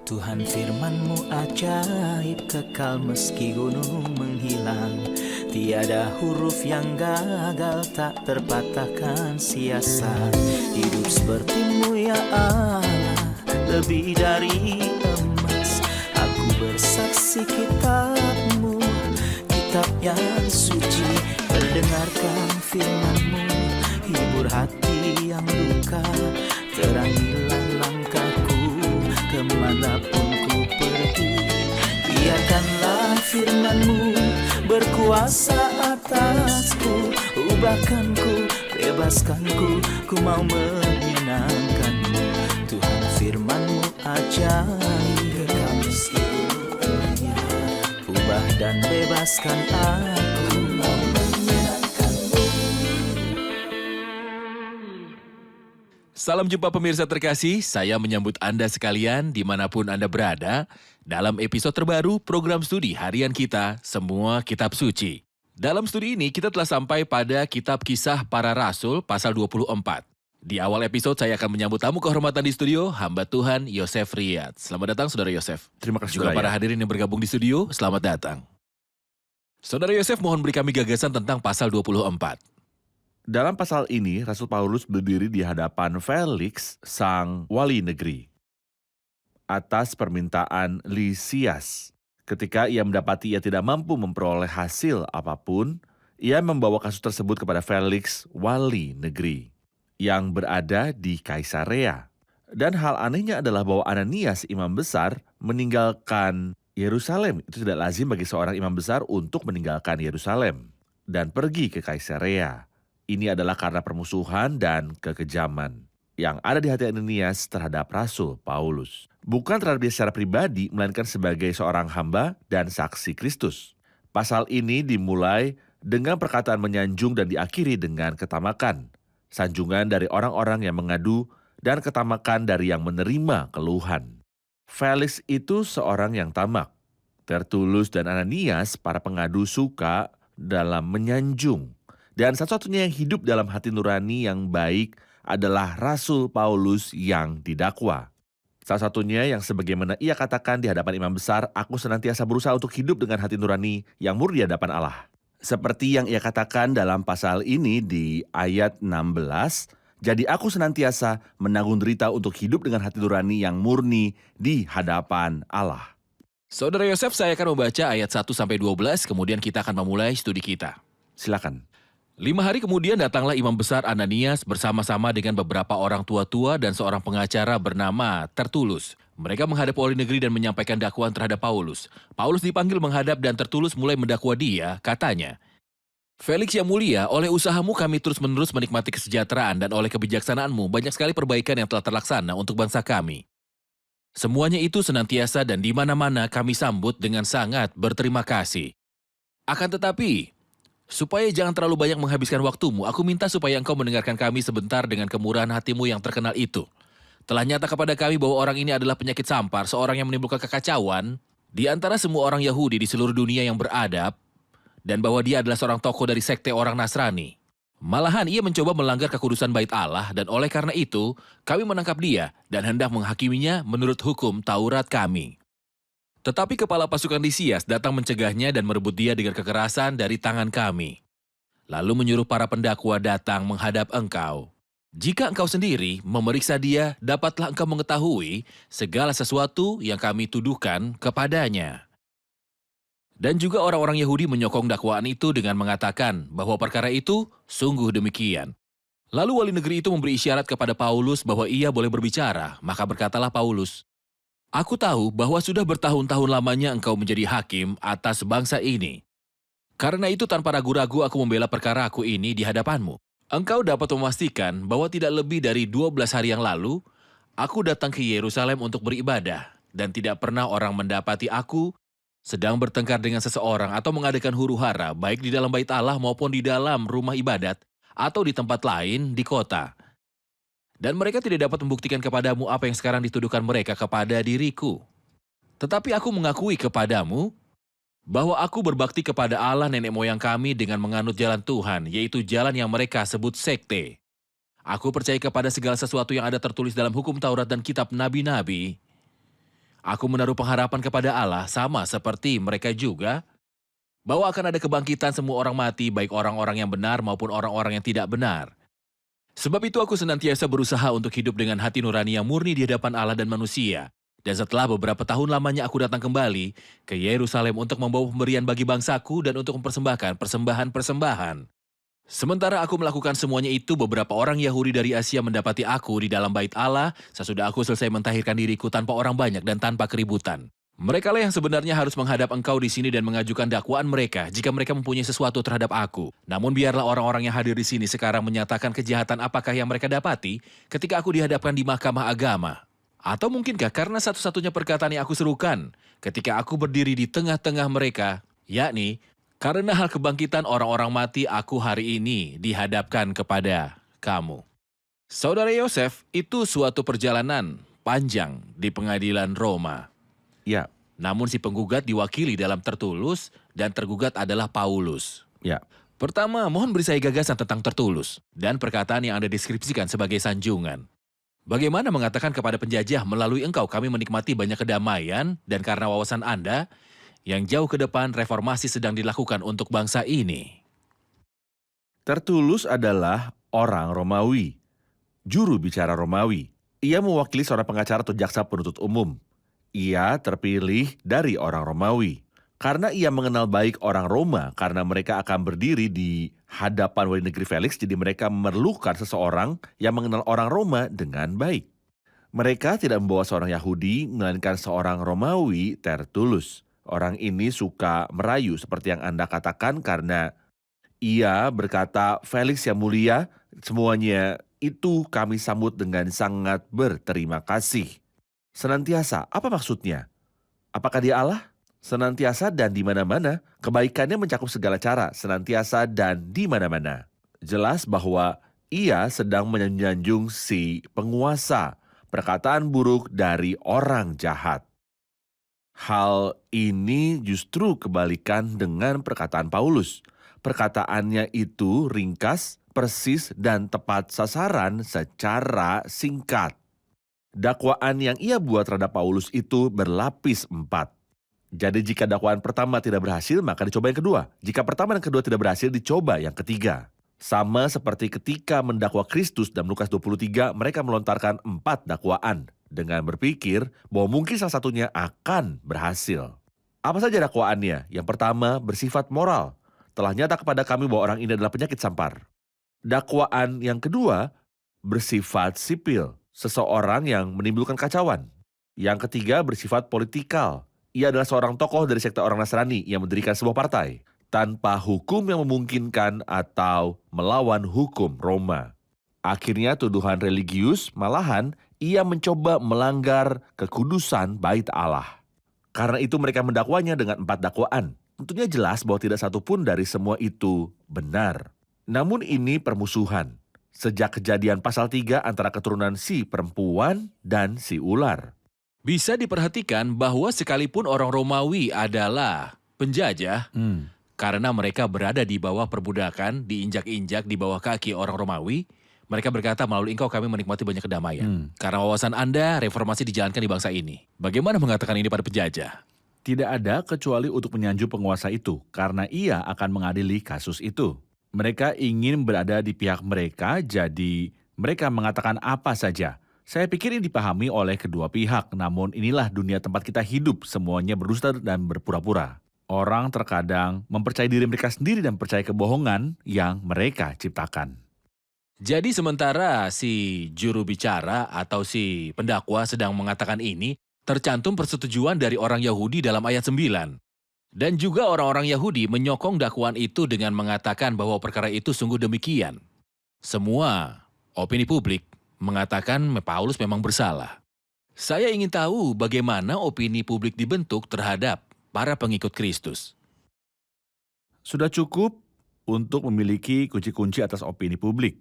Tuhan firman-Mu ajaib, kekal meski gunung menghilang. Tiada huruf yang gagal, tak terpatahkan siasat. Hidup seperti-Mu ya Allah, lebih dari emas. Aku bersaksi kitab-Mu, kitab yang suci. Mendengarkan firman-Mu, hibur hati yang luka. Terangilah langkahku kemanapun ku pergi. Biarkanlah firman-Mu berkuasa atasku. Ubahkanku, bebaskanku, ku mau menyenangkan-Mu. Tuhan firman-Mu ajaib, kekal meski dunia. Ubah dan bebaskan aku, mau menyenangkan-Mu. Salam jumpa pemirsa terkasih, saya menyambut Anda sekalian dimanapun Anda berada dalam episode terbaru program studi harian kita, Semua Kitab Suci. Dalam studi ini kita telah sampai pada Kitab Kisah Para Rasul pasal 24. Di awal episode saya akan menyambut tamu kehormatan di studio, hamba Tuhan Yosef Riyad. Selamat datang Saudara Yosef. Terima kasih Juga saudara para ya. hadirin yang bergabung di studio, selamat datang. Saudara Yosef, mohon beri kami gagasan tentang pasal 24. Dalam pasal ini, Rasul Paulus berdiri di hadapan Felix, sang wali negeri, atas permintaan Lisias. Ketika ia mendapati ia tidak mampu memperoleh hasil apapun, ia membawa kasus tersebut kepada Felix, wali negeri, yang berada di Kaisarea. Dan hal anehnya adalah bahwa Ananias, imam besar, meninggalkan Yerusalem. Itu tidak lazim bagi seorang imam besar untuk meninggalkan Yerusalem dan pergi ke Kaisarea. Ini adalah karena permusuhan dan kekejaman yang ada di hati Ananias terhadap Rasul Paulus. Bukan terhadap dia secara pribadi, melainkan sebagai seorang hamba dan saksi Kristus. Pasal ini dimulai dengan perkataan menyanjung dan diakhiri dengan ketamakan. Sanjungan dari orang-orang yang mengadu dan ketamakan dari yang menerima keluhan. Felix itu seorang yang tamak. Tertulus dan Ananias, para pengadu, suka dalam menyanjung. Dan satu-satunya yang hidup dalam hati nurani yang baik adalah Rasul Paulus yang didakwa. Salah satunya yang sebagaimana ia katakan di hadapan imam besar, aku senantiasa berusaha untuk hidup dengan hati nurani yang murni di hadapan Allah. Seperti yang ia katakan dalam pasal ini di ayat 16, jadi aku senantiasa menanggung derita untuk hidup dengan hati nurani yang murni di hadapan Allah. Saudara Yosef, saya akan membaca ayat 1-12, kemudian kita akan memulai studi kita. Silakan. 5 hari kemudian datanglah imam besar Ananias bersama-sama dengan beberapa orang tua-tua dan seorang pengacara bernama Tertulus. Mereka menghadap wali negeri dan menyampaikan dakwaan terhadap Paulus. Paulus dipanggil menghadap dan Tertulus mulai mendakwa dia, katanya, Felix yang mulia, oleh usahamu kami terus-menerus menikmati kesejahteraan dan oleh kebijaksanaanmu banyak sekali perbaikan yang telah terlaksana untuk bangsa kami. Semuanya itu senantiasa dan di mana-mana kami sambut dengan sangat berterima kasih. Akan tetapi, supaya jangan terlalu banyak menghabiskan waktumu, aku minta supaya engkau mendengarkan kami sebentar dengan kemurahan hatimu yang terkenal itu. Telah nyata kepada kami bahwa orang ini adalah penyakit sampar, seorang yang menimbulkan kekacauan di antara semua orang Yahudi di seluruh dunia yang beradab, dan bahwa dia adalah seorang tokoh dari sekte orang Nasrani. Malahan ia mencoba melanggar kekudusan bait Allah, dan oleh karena itu, kami menangkap dia dan hendak menghakiminya menurut hukum Taurat kami. Tetapi kepala pasukan Lisias datang mencegahnya dan merebut dia dengan kekerasan dari tangan kami. Lalu menyuruh para pendakwa datang menghadap engkau. Jika engkau sendiri memeriksa dia, dapatlah engkau mengetahui segala sesuatu yang kami tuduhkan kepadanya. Dan juga orang-orang Yahudi menyokong dakwaan itu dengan mengatakan bahwa perkara itu sungguh demikian. Lalu wali negeri itu memberi isyarat kepada Paulus bahwa ia boleh berbicara, maka berkatalah Paulus, aku tahu bahwa sudah bertahun-tahun lamanya engkau menjadi hakim atas bangsa ini. Karena itu tanpa ragu-ragu aku membela perkara aku ini di hadapanmu. Engkau dapat memastikan bahwa tidak lebih dari 12 hari yang lalu, aku datang ke Yerusalem untuk beribadah, dan tidak pernah orang mendapati aku sedang bertengkar dengan seseorang atau mengadakan huru-hara, baik di dalam bait Allah maupun di dalam rumah ibadat, atau di tempat lain di kota. Dan mereka tidak dapat membuktikan kepadamu apa yang sekarang dituduhkan mereka kepada diriku. Tetapi aku mengakui kepadamu bahwa aku berbakti kepada Allah nenek moyang kami dengan menganut jalan Tuhan, yaitu jalan yang mereka sebut sekte. Aku percaya kepada segala sesuatu yang ada tertulis dalam hukum Taurat dan kitab nabi-nabi. Aku menaruh pengharapan kepada Allah sama seperti mereka juga, bahwa akan ada kebangkitan semua orang mati, baik orang-orang yang benar maupun orang-orang yang tidak benar. Sebab itu aku senantiasa berusaha untuk hidup dengan hati nurani yang murni di hadapan Allah dan manusia. Dan setelah beberapa tahun lamanya aku datang kembali ke Yerusalem untuk membawa pemberian bagi bangsaku dan untuk mempersembahkan persembahan-persembahan. Sementara aku melakukan semuanya itu, beberapa orang Yahudi dari Asia mendapati aku di dalam bait Allah sesudah aku selesai mentahirkan diriku tanpa orang banyak dan tanpa keributan. Mereka lah yang sebenarnya harus menghadap engkau di sini dan mengajukan dakwaan mereka jika mereka mempunyai sesuatu terhadap aku. Namun biarlah orang-orang yang hadir di sini sekarang menyatakan kejahatan apakah yang mereka dapati ketika aku dihadapkan di mahkamah agama. Atau mungkinkah karena satu-satunya perkataan yang aku serukan ketika aku berdiri di tengah-tengah mereka, yakni, karena hal kebangkitan orang-orang mati aku hari ini dihadapkan kepada kamu. Saudara Yosef, itu suatu perjalanan panjang di pengadilan Roma. Ya, Namun si penggugat diwakili dalam Tertulus dan tergugat adalah Paulus. ya. Pertama, mohon beri saya gagasan tentang Tertulus dan perkataan yang Anda deskripsikan sebagai sanjungan. Bagaimana mengatakan kepada penjajah, melalui engkau kami menikmati banyak kedamaian dan karena wawasan Anda, yang jauh ke depan reformasi sedang dilakukan untuk bangsa ini. Tertulus adalah orang Romawi, juru bicara Romawi. Ia mewakili seorang pengacara atau jaksa penuntut umum. Ia terpilih dari orang Romawi. Karena ia mengenal baik orang Roma, karena mereka akan berdiri di hadapan wali negeri Felix, jadi mereka memerlukan seseorang yang mengenal orang Roma dengan baik. Mereka tidak membawa seorang Yahudi, melainkan seorang Romawi, Tertulus. Orang ini suka merayu seperti yang Anda katakan karena ia berkata, Felix yang mulia, semuanya itu kami sambut dengan sangat berterima kasih. Senantiasa, apa maksudnya? Apakah dia Allah? Senantiasa dan di mana-mana, kebaikannya mencakup segala cara, senantiasa dan di mana-mana. Jelas bahwa ia sedang menyanjung si penguasa, perkataan buruk dari orang jahat. Hal ini justru kebalikan dengan perkataan Paulus. Perkataannya itu ringkas, persis, dan tepat sasaran secara singkat. Dakwaan yang ia buat terhadap Paulus itu berlapis 4. Jadi jika dakwaan pertama tidak berhasil, maka dicoba yang kedua. Jika pertama dan kedua tidak berhasil, dicoba yang ketiga. Sama seperti ketika mendakwa Kristus dalam Lukas 23, mereka melontarkan 4 dakwaan dengan berpikir bahwa mungkin salah satunya akan berhasil. Apa saja dakwaannya? Yang pertama bersifat moral. Telah nyata kepada kami bahwa orang ini adalah penyakit sampar. Dakwaan yang kedua bersifat sipil. Seseorang yang menimbulkan kacauan. Yang ketiga bersifat politikal. Ia adalah seorang tokoh dari sekte orang Nasrani yang mendirikan sebuah partai tanpa hukum yang memungkinkan atau melawan hukum Roma. Akhirnya tuduhan religius, malahan ia mencoba melanggar kekudusan bait Allah. Karena itu mereka mendakwanya dengan 4 dakwaan. Tentunya jelas bahwa tidak satu pun dari semua itu benar. Namun ini permusuhan. Sejak kejadian pasal 3 antara keturunan si perempuan dan si ular. Bisa diperhatikan bahwa sekalipun orang Romawi adalah penjajah, karena mereka berada di bawah perbudakan, diinjak-injak di bawah kaki orang Romawi, mereka berkata, melalui engkau kami menikmati banyak kedamaian. Karena wawasan Anda, reformasi dijalankan di bangsa ini. Bagaimana mengatakan ini pada penjajah? Tidak ada kecuali untuk menyanjung penguasa itu, karena ia akan mengadili kasus itu. Mereka ingin berada di pihak mereka, jadi mereka mengatakan apa saja. Saya pikir ini dipahami oleh kedua pihak, namun inilah dunia tempat kita hidup, semuanya berdusta dan berpura-pura. Orang terkadang mempercayai diri mereka sendiri dan percaya kebohongan yang mereka ciptakan. Jadi sementara si juru bicara atau si pendakwa sedang mengatakan ini, tercantum persetujuan dari orang Yahudi dalam ayat 9. Dan juga orang-orang Yahudi menyokong dakwaan itu dengan mengatakan bahwa perkara itu sungguh demikian. Semua opini publik mengatakan Paulus memang bersalah. Saya ingin tahu bagaimana opini publik dibentuk terhadap para pengikut Kristus. Sudah cukup untuk memiliki kunci-kunci atas opini publik.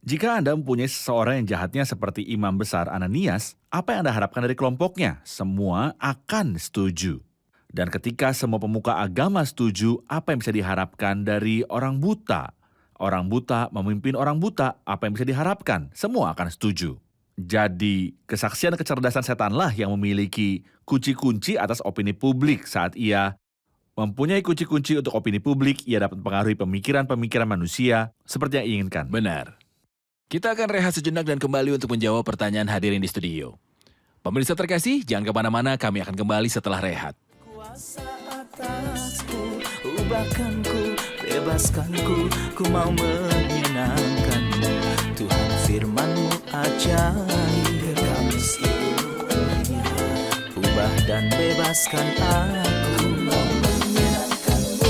Jika Anda mempunyai seseorang yang jahatnya seperti imam besar Ananias, apa yang Anda harapkan dari kelompoknya? Semua akan setuju. Dan ketika semua pemuka agama setuju, apa yang bisa diharapkan dari orang buta? Orang buta memimpin orang buta, apa yang bisa diharapkan? Semua akan setuju. Jadi, kesaksian kecerdasan setanlah yang memiliki kunci-kunci atas opini publik. Saat ia mempunyai kunci-kunci untuk opini publik, ia dapat mempengaruhi pemikiran-pemikiran manusia seperti yang diinginkan. Benar. Kita akan rehat sejenak dan kembali untuk menjawab pertanyaan hadirin di studio. Pemirsa terkasih, jangan kemana-mana, kami akan kembali setelah rehat. Kuasa atasku, ubahkanku, bebaskanku, ku mau menyenangkanmu. Tuhan firman-Mu ajaib, kekal meskipun ubah dan bebaskan aku, mau menyenangkanmu.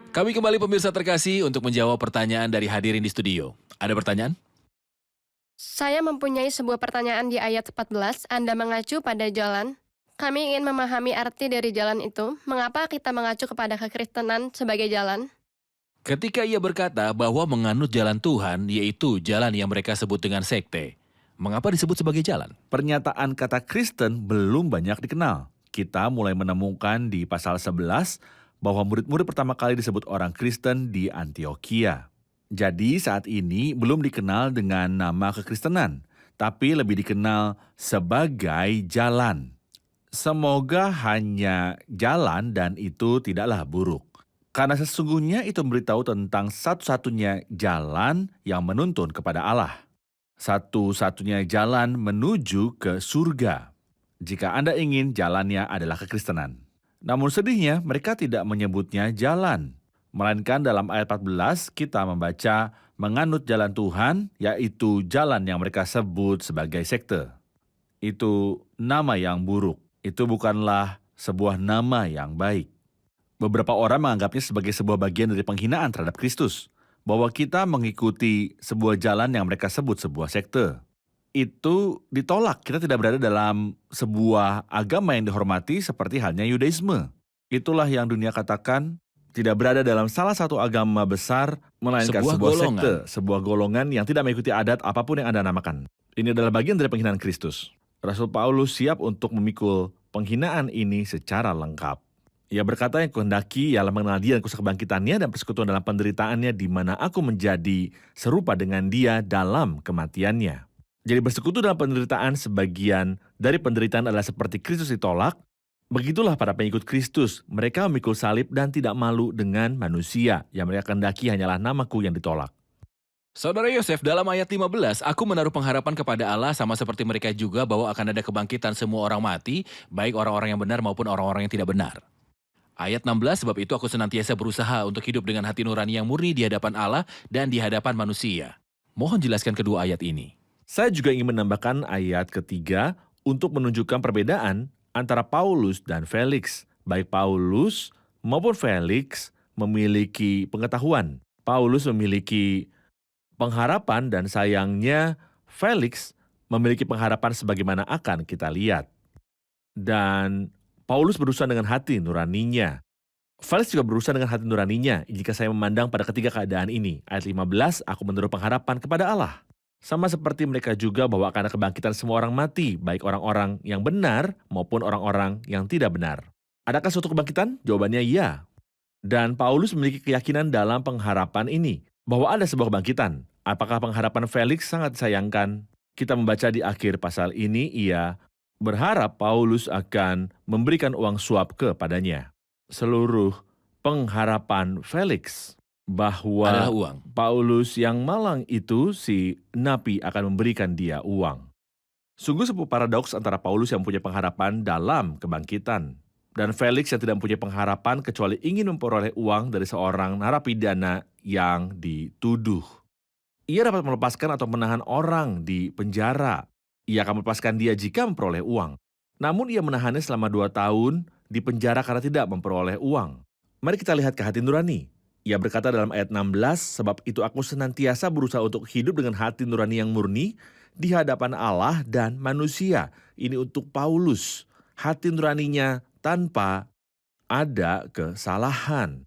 Kami kembali pemirsa terkasih untuk menjawab pertanyaan dari hadirin di studio. Ada pertanyaan? Saya mempunyai sebuah pertanyaan di ayat 14, Anda mengacu pada jalan. Kami ingin memahami arti dari jalan itu. Mengapa kita mengacu kepada kekristenan sebagai jalan? Ketika ia berkata bahwa menganut jalan Tuhan, yaitu jalan yang mereka sebut dengan sekte. Mengapa disebut sebagai jalan? Pernyataan kata Kristen belum banyak dikenal. Kita mulai menemukan di pasal 11 bahwa murid-murid pertama kali disebut orang Kristen di Antioquia. Jadi saat ini belum dikenal dengan nama kekristenan, tapi lebih dikenal sebagai jalan. Semoga hanya jalan dan itu tidaklah buruk. Karena sesungguhnya itu memberitahu tentang satu-satunya jalan yang menuntun kepada Allah. Satu-satunya jalan menuju ke surga. Jika Anda ingin, jalannya adalah kekristenan. Namun sedihnya mereka tidak menyebutnya jalan. Melainkan dalam ayat 14 kita membaca menganut jalan Tuhan, yaitu jalan yang mereka sebut sebagai sekte. Itu nama yang buruk. Itu bukanlah sebuah nama yang baik. Beberapa orang menganggapnya sebagai sebuah bagian dari penghinaan terhadap Kristus. Bahwa kita mengikuti sebuah jalan yang mereka sebut sebuah sekte. Itu ditolak. Kita tidak berada dalam sebuah agama yang dihormati seperti halnya Yudaisme. Itulah yang dunia katakan tidak berada dalam salah satu agama besar, melainkan sebuah sekte, sebuah golongan yang tidak mengikuti adat apapun yang Anda namakan. Ini adalah bagian dari penghinaan Kristus. Rasul Paulus siap untuk memikul penghinaan ini secara lengkap. Ia berkata yang kuhendaki ialah mengenal dia dan kuasa kebangkitannya dan persekutuan dalam penderitaannya di mana aku menjadi serupa dengan dia dalam kematiannya. Jadi bersekutu dalam penderitaan sebagian dari penderitaan adalah seperti Kristus ditolak. Begitulah para pengikut Kristus, mereka memikul salib dan tidak malu dengan manusia. Yang mereka kehendaki hanyalah namaku yang ditolak. Saudara Yosef, dalam ayat 15, aku menaruh pengharapan kepada Allah sama seperti mereka juga bahwa akan ada kebangkitan semua orang mati, baik orang-orang yang benar maupun orang-orang yang tidak benar. Ayat 16, sebab itu aku senantiasa berusaha untuk hidup dengan hati nurani yang murni di hadapan Allah dan di hadapan manusia. Mohon jelaskan kedua ayat ini. Saya juga ingin menambahkan ayat ketiga untuk menunjukkan perbedaan antara Paulus dan Felix. Baik Paulus maupun Felix memiliki pengetahuan. Paulus memiliki pengharapan dan sayangnya Felix memiliki pengharapan sebagaimana akan kita lihat. Dan Paulus berusaha dengan hati nuraninya. Felix juga berusaha dengan hati nuraninya jika saya memandang pada ketiga keadaan ini. Ayat 15, aku menaruh pengharapan kepada Allah. Sama seperti mereka juga bahwa akan ada kebangkitan semua orang mati, baik orang-orang yang benar maupun orang-orang yang tidak benar. Adakah suatu kebangkitan? Jawabannya iya. Dan Paulus memiliki keyakinan dalam pengharapan ini, bahwa ada sebuah kebangkitan. Apakah pengharapan Felix sangat disayangkan? Kita membaca di akhir pasal ini, ia berharap Paulus akan memberikan uang suap kepadanya. Seluruh pengharapan Felix bahwa Adalah uang. Paulus yang malang itu, si napi akan memberikan dia uang. Sungguh sebuah paradoks antara Paulus yang punya pengharapan dalam kebangkitan dan Felix yang tidak mempunyai pengharapan kecuali ingin memperoleh uang dari seorang narapidana yang dituduh. Ia dapat melepaskan atau menahan orang di penjara. Ia akan melepaskan dia jika memperoleh uang. Namun ia menahannya selama 2 tahun di penjara karena tidak memperoleh uang. Mari kita lihat ke hati nurani. Ia berkata dalam ayat 16, sebab itu aku senantiasa berusaha untuk hidup dengan hati nurani yang murni di hadapan Allah dan manusia. Ini untuk Paulus. Hati nuraninya tanpa ada kesalahan.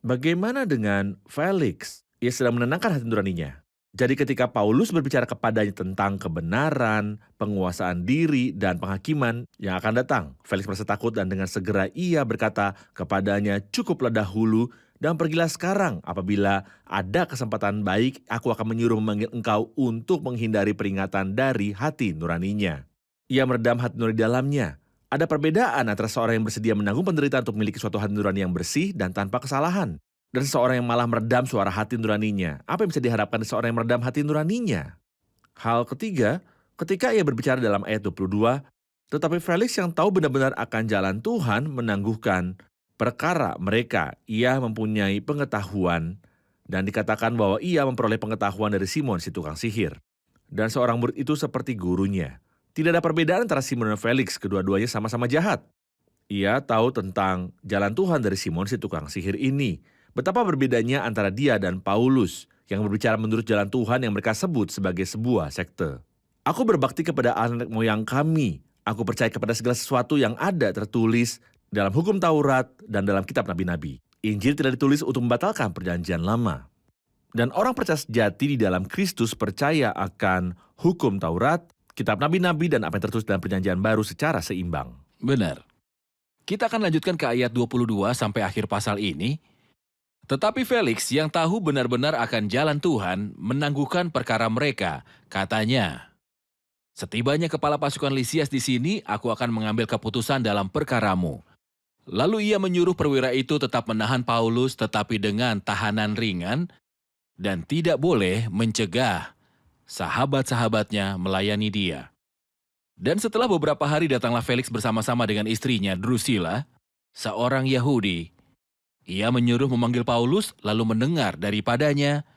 Bagaimana dengan Felix? Ia sedang menenangkan hati nuraninya. Jadi ketika Paulus berbicara kepadanya tentang kebenaran, penguasaan diri, dan penghakiman yang akan datang, Felix merasa takut dan dengan segera ia berkata kepadanya, cukuplah dahulu Dan pergilah sekarang, apabila ada kesempatan baik, aku akan menyuruh memanggil engkau untuk menghindari peringatan dari hati nuraninya. Ia meredam hati nurani dalamnya. Ada perbedaan antara seorang yang bersedia menanggung penderitaan untuk memiliki suatu hati nurani yang bersih dan tanpa kesalahan, dan seseorang yang malah meredam suara hati nuraninya. Apa yang bisa diharapkan dari seorang yang meredam hati nuraninya? Hal ketiga, ketika ia berbicara dalam ayat 22, tetapi Felix yang tahu benar-benar akan jalan Tuhan menangguhkan perkara mereka. Ia mempunyai pengetahuan dan dikatakan bahwa ia memperoleh pengetahuan dari Simon si tukang sihir. Dan seorang murid itu seperti gurunya. Tidak ada perbedaan antara Simon dan Felix, kedua-duanya sama-sama jahat. Ia tahu tentang jalan Tuhan dari Simon si tukang sihir ini. Betapa berbedanya antara dia dan Paulus yang berbicara menurut jalan Tuhan yang mereka sebut sebagai sebuah sekte. Aku berbakti kepada Allah nenek moyang kami. Aku percaya kepada segala sesuatu yang ada tertulis dalam hukum Taurat dan dalam kitab nabi-nabi. Injil tidak ditulis untuk membatalkan perjanjian lama. Dan orang percaya sejati di dalam Kristus percaya akan hukum Taurat, kitab nabi-nabi, dan apa yang tertulis dalam perjanjian baru secara seimbang. Benar. Kita akan lanjutkan ke ayat 22 sampai akhir pasal ini. Tetapi Felix yang tahu benar-benar akan jalan Tuhan menangguhkan perkara mereka, katanya, setibanya kepala pasukan Lisias di sini, aku akan mengambil keputusan dalam perkaramu. Lalu ia menyuruh perwira itu tetap menahan Paulus tetapi dengan tahanan ringan dan tidak boleh mencegah sahabat-sahabatnya melayani dia. Dan setelah beberapa hari datanglah Felix bersama-sama dengan istrinya Drusilla, seorang Yahudi. Ia menyuruh memanggil Paulus lalu mendengar daripadanya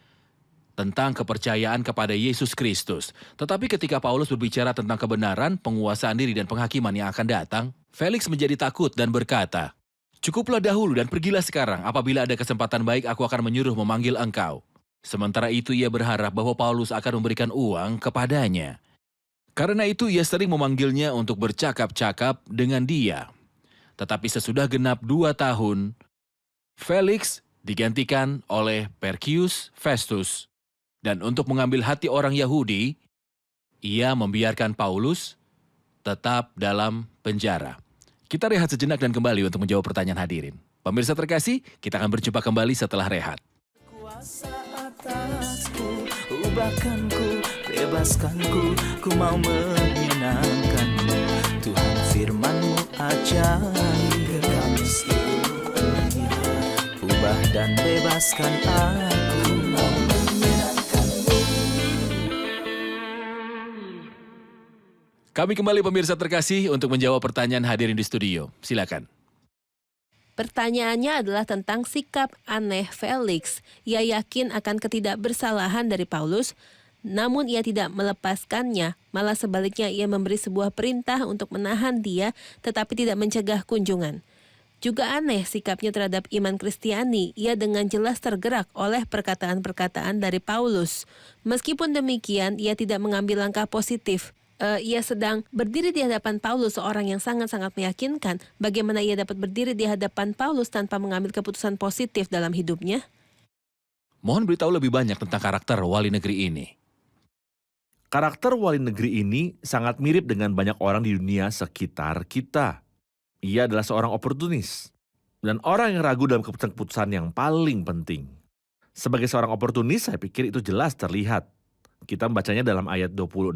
tentang kepercayaan kepada Yesus Kristus. Tetapi ketika Paulus berbicara tentang kebenaran, penguasaan diri dan penghakiman yang akan datang, Felix menjadi takut dan berkata, "Cukuplah dahulu dan pergilah sekarang, apabila ada kesempatan baik aku akan menyuruh memanggil engkau." Sementara itu ia berharap bahwa Paulus akan memberikan uang kepadanya. Karena itu ia sering memanggilnya untuk bercakap-cakap dengan dia. Tetapi sesudah genap 2 tahun, Felix digantikan oleh Perkius Festus. Dan untuk mengambil hati orang Yahudi, ia membiarkan Paulus tetap dalam penjara. Kita rehat sejenak dan kembali untuk menjawab pertanyaan hadirin. Pemirsa terkasih, kita akan berjumpa kembali setelah rehat. Kuasa atasku, ubahkanku, bebaskanku, ku mau menyenangkanmu. Tuhan firman-Mu ajaib, kami semuanya. Ubah dan bebaskan aku, mau menyenangkanmu. Kami kembali pemirsa terkasih untuk menjawab pertanyaan hadirin di studio. Silakan. Pertanyaannya adalah tentang sikap aneh Felix. Ia yakin akan ketidakbersalahan dari Paulus, namun ia tidak melepaskannya. Malah sebaliknya ia memberi sebuah perintah untuk menahan dia, tetapi tidak mencegah kunjungan. Juga aneh sikapnya terhadap iman Kristiani. Ia dengan jelas tergerak oleh perkataan-perkataan dari Paulus. Meskipun demikian, ia tidak mengambil langkah positif. Ia sedang berdiri di hadapan Paulus, seorang yang sangat-sangat meyakinkan. Bagaimana ia dapat berdiri di hadapan Paulus tanpa mengambil keputusan positif dalam hidupnya? Mohon beritahu lebih banyak tentang karakter wali negeri ini. Karakter wali negeri ini sangat mirip dengan banyak orang di dunia sekitar kita. Ia adalah seorang oportunis dan orang yang ragu dalam keputusan-keputusan yang paling penting. Sebagai seorang oportunis, saya pikir itu jelas terlihat. Kita membacanya dalam ayat 26.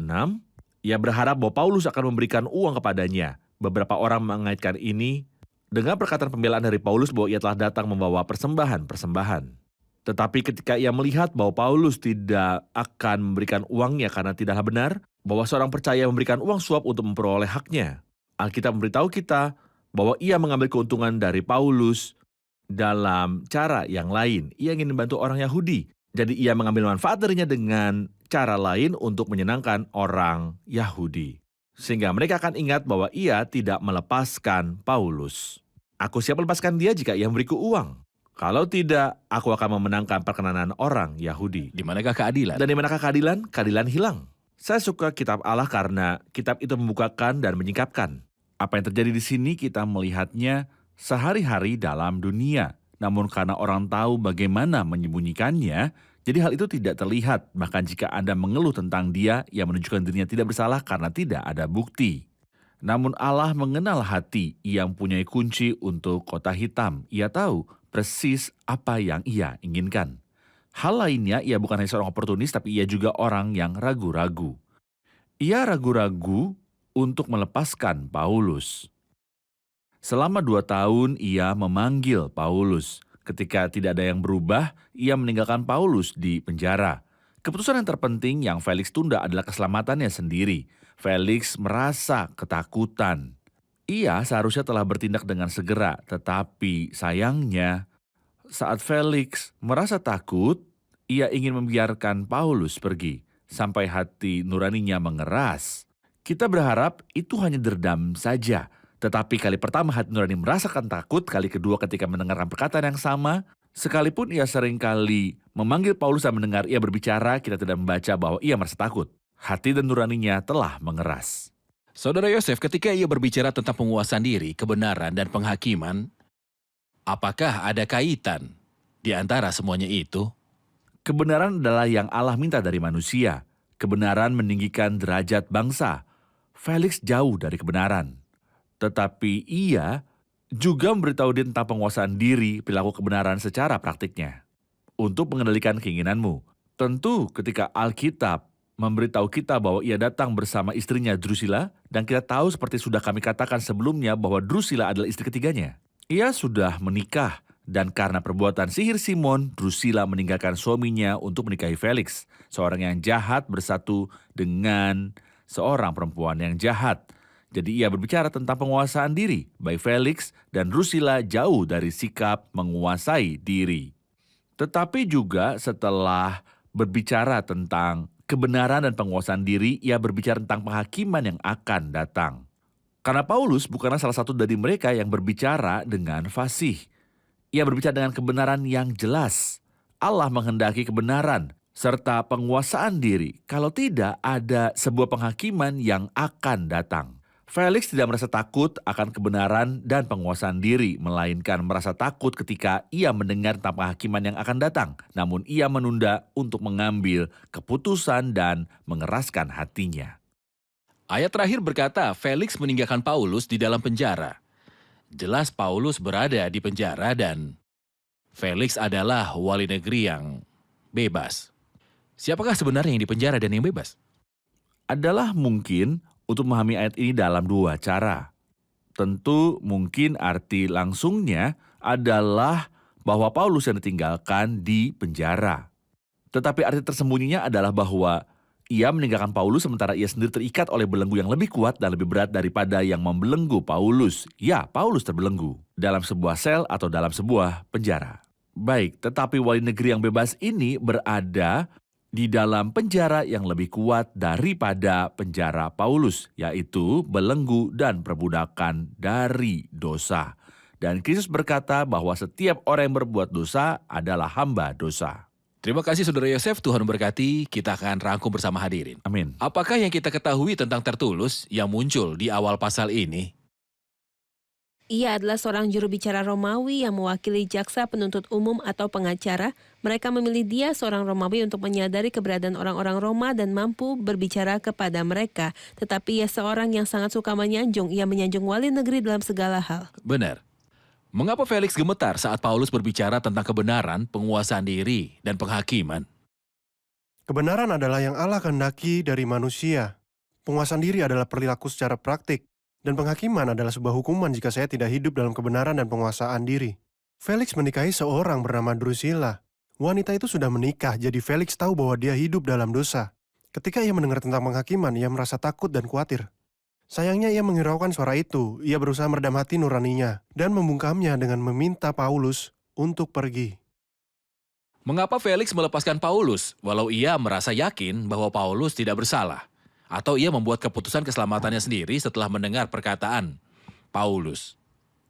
Ia berharap bahwa Paulus akan memberikan uang kepadanya. Beberapa orang mengaitkan ini dengan perkataan pembelaan dari Paulus bahwa ia telah datang membawa persembahan-persembahan. Tetapi ketika ia melihat bahwa Paulus tidak akan memberikan uangnya karena tidaklah benar, bahwa seorang percaya memberikan uang suap untuk memperoleh haknya, Alkitab memberitahu kita bahwa ia mengambil keuntungan dari Paulus dalam cara yang lain. Ia ingin membantu orang Yahudi. Jadi ia mengambil manfaat darinya dengan cara lain untuk menyenangkan orang Yahudi. Sehingga mereka akan ingat bahwa ia tidak melepaskan Paulus. Aku siap melepaskan dia jika ia memberiku uang. Kalau tidak, aku akan memenangkan perkenanan orang Yahudi. Di manakah keadilan? Dan di manakah keadilan? Keadilan hilang. Saya suka kitab Allah karena kitab itu membukakan dan menyingkapkan. Apa yang terjadi di sini kita melihatnya sehari-hari dalam dunia. Namun karena orang tahu bagaimana menyembunyikannya, jadi hal itu tidak terlihat. Bahkan jika Anda mengeluh tentang dia, ia menunjukkan dirinya tidak bersalah karena tidak ada bukti. Namun Allah mengenal hati, ia mempunyai kunci untuk kota hitam. Ia tahu persis apa yang ia inginkan. Hal lainnya, ia bukan hanya seorang oportunis, tapi ia juga orang yang ragu-ragu. Ia ragu-ragu untuk melepaskan Paulus. Selama 2 tahun ia memanggil Paulus. Ketika tidak ada yang berubah, ia meninggalkan Paulus di penjara. Keputusan yang terpenting yang Felix tunda adalah keselamatannya sendiri. Felix merasa ketakutan. Ia seharusnya telah bertindak dengan segera, tetapi sayangnya saat Felix merasa takut, ia ingin membiarkan Paulus pergi sampai hati nuraninya mengeras. Kita berharap itu hanya derdam saja, tetapi kali pertama hati nurani merasakan takut, kali kedua ketika mendengarkan perkataan yang sama, sekalipun ia seringkali memanggil Paulus dan mendengar ia berbicara, kita tidak membaca bahwa ia merasa takut. Hati dan nuraninya telah mengeras. Saudara Yosef, ketika ia berbicara tentang penguasaan diri, kebenaran, dan penghakiman, apakah ada kaitan di antara semuanya itu? Kebenaran adalah yang Allah minta dari manusia. Kebenaran meninggikan derajat bangsa. Felix jauh dari kebenaran. Tetapi ia juga memberitahu dia tentang penguasaan diri, perilaku kebenaran secara praktiknya. Untuk mengendalikan keinginanmu. Tentu ketika Alkitab memberitahu kita bahwa ia datang bersama istrinya Drusilla, dan kita tahu seperti sudah kami katakan sebelumnya bahwa Drusilla adalah istri ketiganya. Ia sudah menikah, dan karena perbuatan sihir Simon, Drusilla meninggalkan suaminya untuk menikahi Felix, seorang yang jahat bersatu dengan seorang perempuan yang jahat. Jadi ia berbicara tentang penguasaan diri, baik Felix dan Drusilla jauh dari sikap menguasai diri. Tetapi juga setelah berbicara tentang kebenaran dan penguasaan diri, ia berbicara tentang penghakiman yang akan datang. Karena Paulus bukanlah salah satu dari mereka yang berbicara dengan fasih. Ia berbicara dengan kebenaran yang jelas. Allah menghendaki kebenaran serta penguasaan diri. Kalau tidak, ada sebuah penghakiman yang akan datang. Felix tidak merasa takut akan kebenaran dan penguasaan diri, melainkan merasa takut ketika ia mendengar tentang penghakiman yang akan datang. Namun ia menunda untuk mengambil keputusan dan mengeraskan hatinya. Ayat terakhir berkata, Felix meninggalkan Paulus di dalam penjara. Jelas Paulus berada di penjara dan Felix adalah wali negeri yang bebas. Siapakah sebenarnya yang dipenjara dan yang bebas? Adalah mungkin untuk memahami ayat ini dalam 2 cara. Tentu mungkin arti langsungnya adalah bahwa Paulus yang ditinggalkan di penjara. Tetapi arti tersembunyinya adalah bahwa ia meninggalkan Paulus sementara ia sendiri terikat oleh belenggu yang lebih kuat dan lebih berat daripada yang membelenggu Paulus. Ya, Paulus terbelenggu dalam sebuah sel atau dalam sebuah penjara. Baik, tetapi wali negeri yang bebas ini berada di dalam penjara yang lebih kuat daripada penjara Paulus, yaitu belenggu dan perbudakan dari dosa. Dan Kristus berkata bahwa setiap orang yang berbuat dosa adalah hamba dosa. Terima kasih Saudara Yosef, Tuhan memberkati. Kita akan rangkum bersama hadirin. Amin. Apakah yang kita ketahui tentang Tertulus yang muncul di awal pasal ini? Ia adalah seorang juru bicara Romawi yang mewakili jaksa penuntut umum atau pengacara. Mereka memilih dia, seorang Romawi, untuk menyadari keberadaan orang-orang Roma dan mampu berbicara kepada mereka. Tetapi ia seorang yang sangat suka menyanjung. Ia menyanjung wali negeri dalam segala hal. Benar. Mengapa Felix gemetar saat Paulus berbicara tentang kebenaran, penguasaan diri, dan penghakiman? Kebenaran adalah yang Allah kehendaki dari manusia. Penguasaan diri adalah perilaku secara praktik. Dan penghakiman adalah sebuah hukuman jika saya tidak hidup dalam kebenaran dan penguasaan diri. Felix menikahi seorang bernama Drusilla. Wanita itu sudah menikah, jadi Felix tahu bahwa dia hidup dalam dosa. Ketika ia mendengar tentang penghakiman, ia merasa takut dan khawatir. Sayangnya ia menghiraukan suara itu. Ia berusaha meredam hati nuraninya dan membungkamnya dengan meminta Paulus untuk pergi. Mengapa Felix melepaskan Paulus walau ia merasa yakin bahwa Paulus tidak bersalah? Atau ia membuat keputusan keselamatannya sendiri setelah mendengar perkataan Paulus?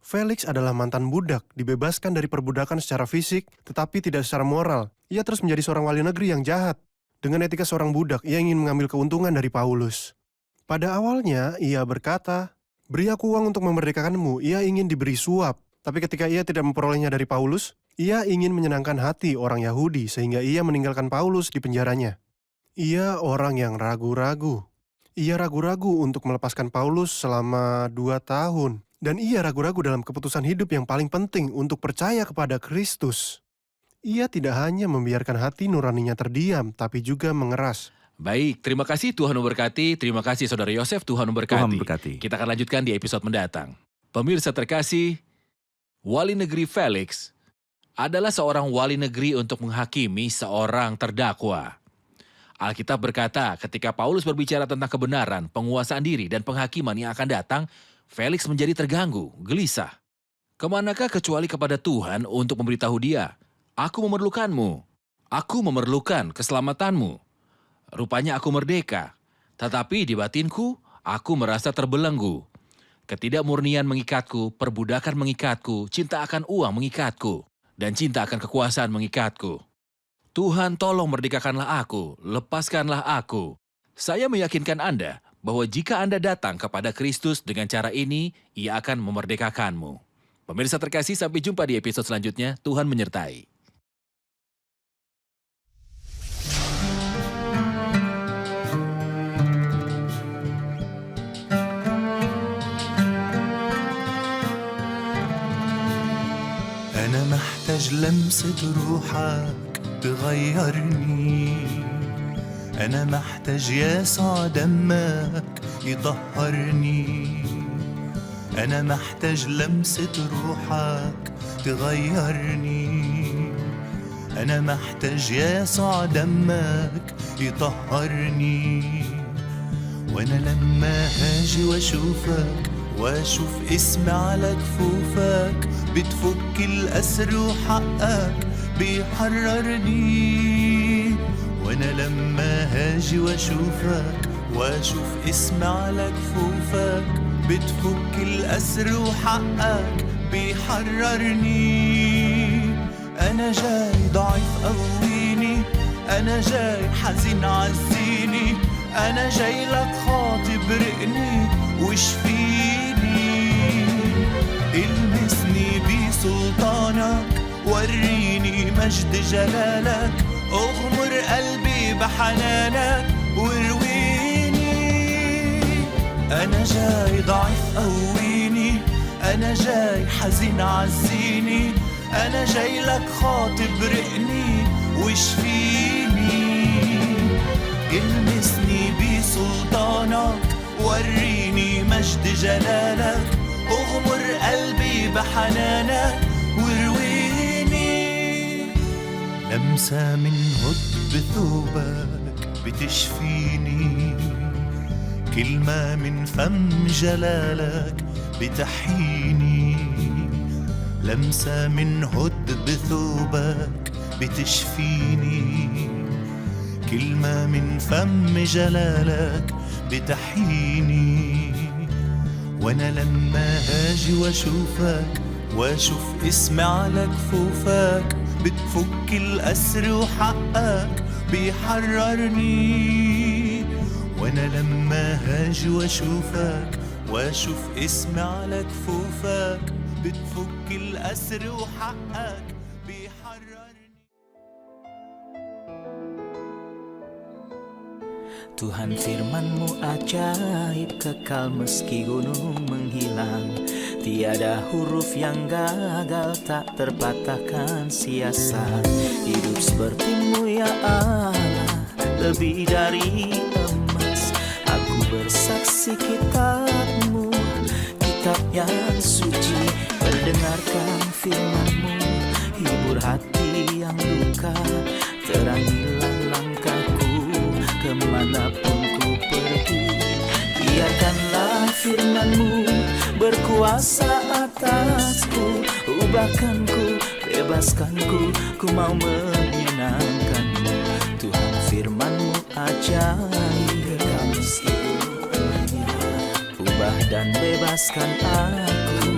Felix adalah mantan budak, dibebaskan dari perbudakan secara fisik, tetapi tidak secara moral. Ia terus menjadi seorang wali negeri yang jahat. Dengan etika seorang budak, ia ingin mengambil keuntungan dari Paulus. Pada awalnya, ia berkata, "Beri aku uang untuk memerdekakanmu." Ia ingin diberi suap. Tapi ketika ia tidak memperolehnya dari Paulus, ia ingin menyenangkan hati orang Yahudi sehingga ia meninggalkan Paulus di penjaranya. Ia orang yang ragu-ragu. Ia ragu-ragu untuk melepaskan Paulus selama 2 tahun. Dan ia ragu-ragu dalam keputusan hidup yang paling penting untuk percaya kepada Kristus. Ia tidak hanya membiarkan hati nuraninya terdiam, tapi juga mengeras. Baik, terima kasih, Tuhan memberkati. Terima kasih Saudara Yosef, Tuhan memberkati. Tuhan memberkati. Kita akan lanjutkan di episode mendatang. Pemirsa terkasih, wali negeri Felix adalah seorang wali negeri untuk menghakimi seorang terdakwa. Alkitab berkata, ketika Paulus berbicara tentang kebenaran, penguasaan diri, dan penghakiman yang akan datang, Felix menjadi terganggu, gelisah. Kemanakah kecuali kepada Tuhan untuk memberitahu dia, "Aku memerlukanmu, aku memerlukan keselamatanmu." Rupanya aku merdeka, tetapi di batinku aku merasa terbelenggu. Ketidakmurnian mengikatku, perbudakan mengikatku, cinta akan uang mengikatku, dan cinta akan kekuasaan mengikatku. Tuhan, tolong merdekakanlah aku, lepaskanlah aku. Saya meyakinkan Anda bahwa jika Anda datang kepada Kristus dengan cara ini, Ia akan memerdekakanmu. Pemirsa terkasih, sampai jumpa di episode selanjutnya. Tuhan menyertai. أنا محتاج لمسة روحك تغيرني. أنا محتاج يسوع دمك يطهرني. أنا محتاج لمسة روحك تغيرني. أنا محتاج يسوع دمك يطهرني. وأنا لما هاجي واشوف اسمي على كفوفك، بتفك الأسر وحقك بيحررني. وانا لما هاجي واشوف اسمي على كفوفك، بتفك الأسر وحقك بيحررني. انا جاي ضعيف قويني، انا جاي حزين عزيني، انا جاي لك خاطي برقني وشفيني. المسني بسلطانك، وريني مجد جلالك، اغمر قلبي بحنانك وارويني. انا جاي ضعيف قويني، انا جاي حزين عزيني، انا جاي لك خاطي برقني وشفيني. المسني بسلطانك، وريني مجد جلالك، اغمر قلبي بحنانك وارويني. لمسة من هد ثوبك بتشفيني، كلمة من فم جلالك بتحييني. لمسة من هد بثوبك بتشفيني، كلمة من فم جلالك بتحييني. وانا لما هاجي واشوف اسمي على كفوفك، بتفك الأسر وحقك بيحررني. وانا لما هاجي واشوف اسمي على كفوفك، بتفك الأسر وحقك بيحررني. Tuhan, firman-Mu ajaib, kekal meski gunung menghilang. Tiada huruf yang gagal, tak terpatahkan siasat. Hidup seperti-Mu ya Allah, lebih dari emas. Aku bersaksi kitab-Mu, kitab yang suci. Mendengarkan firman-Mu, hibur hati yang luka. Terangilah langkahku kemanapun ku pergi. Biarkanlah firman-Mu berkuasa atasku. Ubahkanku, bebaskanku, ku mau menyenangkan-Mu. Tuhan, firman-Mu ajaib, ubah dan bebaskan aku.